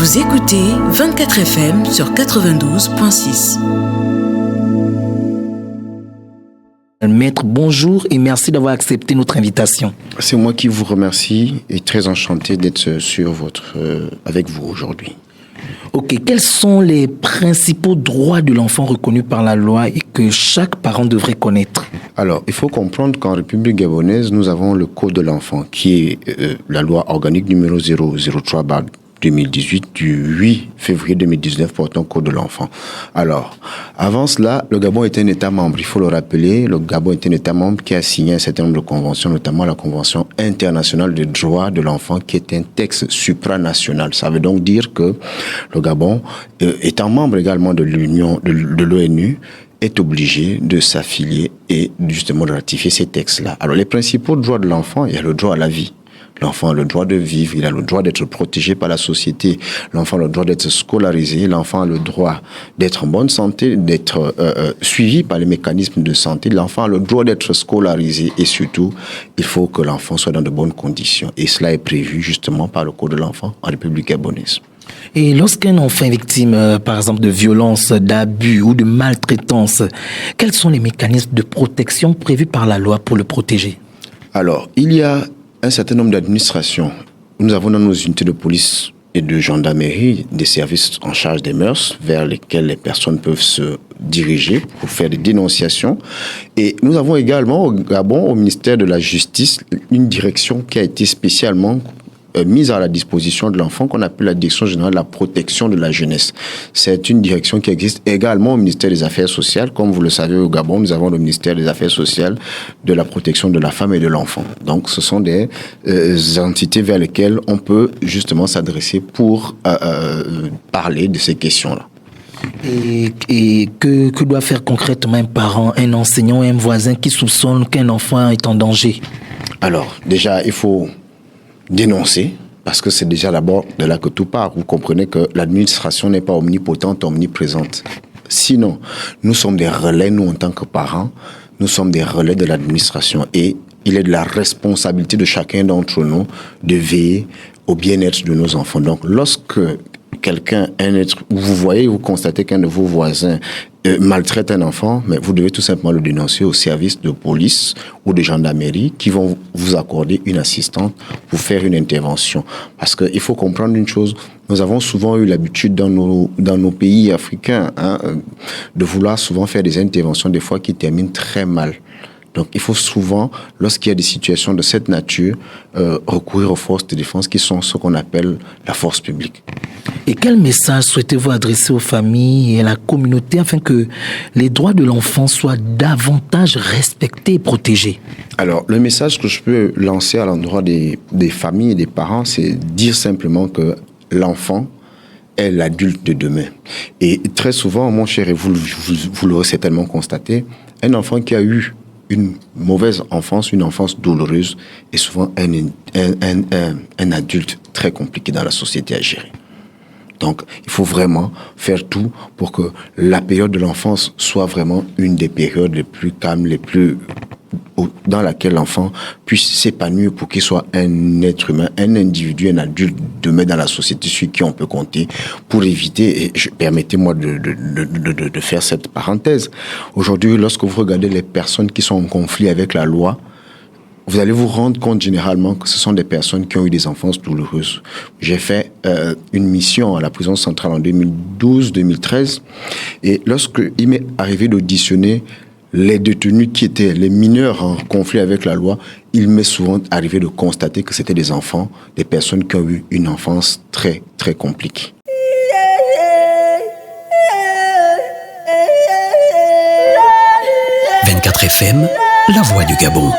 Vous écoutez 24 FM sur 92.6. Maître, bonjour et merci d'avoir accepté notre invitation. C'est moi qui vous remercie et très enchanté d'être avec vous aujourd'hui. Ok, quels sont les principaux droits de l'enfant reconnus par la loi et que chaque parent devrait connaître? Alors, il faut comprendre qu'en République gabonaise, nous avons le Code de l'enfant qui est la loi organique numéro 003/2018 du 8 février 2019 portant Code de l'enfant. Alors, avant cela, le Gabon était un État membre. Il faut le rappeler, le Gabon était un État membre qui a signé un certain nombre de conventions, notamment la Convention internationale des droits de l'enfant, qui est un texte supranational. Ça veut donc dire que le Gabon, étant membre également de l'ONU, est obligé de s'affilier et justement de ratifier ces textes-là. Alors, les principaux droits de l'enfant, il y a le droit à la vie. L'enfant a le droit de vivre, il a le droit d'être protégé par la société. L'enfant a le droit d'être scolarisé, l'enfant a le droit d'être en bonne santé, d'être suivi par les mécanismes de santé. L'enfant a le droit d'être scolarisé et surtout, il faut que l'enfant soit dans de bonnes conditions. Et cela est prévu justement par le Code de l'enfant en République gabonaise. Et lorsqu'un enfant est victime, par exemple, de violence, d'abus ou de maltraitance, quels sont les mécanismes de protection prévus par la loi pour le protéger? Alors, il y a un certain nombre d'administrations. Nous avons dans nos unités de police et de gendarmerie des services en charge des mœurs vers lesquels les personnes peuvent se diriger pour faire des dénonciations. Et nous avons également au Gabon, au ministère de la Justice, une direction qui a été spécialement mise à la disposition de l'enfant qu'on appelle la Direction générale de la protection de la jeunesse. C'est une direction qui existe également au ministère des Affaires sociales. Comme vous le savez, au Gabon, nous avons le ministère des Affaires sociales, de la protection de la femme et de l'enfant. Donc, ce sont des entités vers lesquelles on peut justement s'adresser pour parler de ces questions-là. Et que doit faire concrètement un parent, un enseignant, un voisin qui soupçonne qu'un enfant est en danger? Alors, déjà, il faut dénoncer, parce que c'est déjà d'abord de là que tout part. Vous comprenez que l'administration n'est pas omnipotente, omniprésente. Sinon, nous sommes des relais, nous en tant que parents, nous sommes des relais de l'administration et il est de la responsabilité de chacun d'entre nous de veiller au bien-être de nos enfants. Donc, lorsque vous constatez qu'un de vos voisins maltraite un enfant, mais vous devez tout simplement le dénoncer au service de police ou de gendarmerie qui vont vous accorder une assistante pour faire une intervention. Parce qu'il faut comprendre une chose, nous avons souvent eu l'habitude dans nos pays africains de vouloir souvent faire des interventions des fois qui terminent très mal. Donc, il faut souvent, lorsqu'il y a des situations de cette nature, recourir aux forces de défense qui sont ce qu'on appelle la force publique. Et quel message souhaitez-vous adresser aux familles et à la communauté afin que les droits de l'enfant soient davantage respectés et protégés? Alors, le message que je peux lancer à l'endroit des familles et des parents, c'est dire simplement que l'enfant est l'adulte de demain. Et très souvent, mon cher, et vous l'aurez certainement constaté, un enfant qui a eu une mauvaise enfance, une enfance douloureuse, est souvent un adulte très compliqué dans la société à gérer. Donc, il faut vraiment faire tout pour que la période de l'enfance soit vraiment une des périodes les plus calmes, dans laquelle l'enfant puisse s'épanouir pour qu'il soit un être humain, un individu, un adulte demain dans la société sur qui on peut compter pour éviter, et permettez-moi de faire cette parenthèse. Aujourd'hui, lorsque vous regardez les personnes qui sont en conflit avec la loi, vous allez vous rendre compte généralement que ce sont des personnes qui ont eu des enfances douloureuses. J'ai fait une mission à la prison centrale en 2012-2013 et lorsqu'il m'est arrivé d'auditionner les détenus qui étaient les mineurs en conflit avec la loi, il m'est souvent arrivé de constater que c'était des enfants, des personnes qui ont eu une enfance très, très compliquée. FM, la voix du Gabon.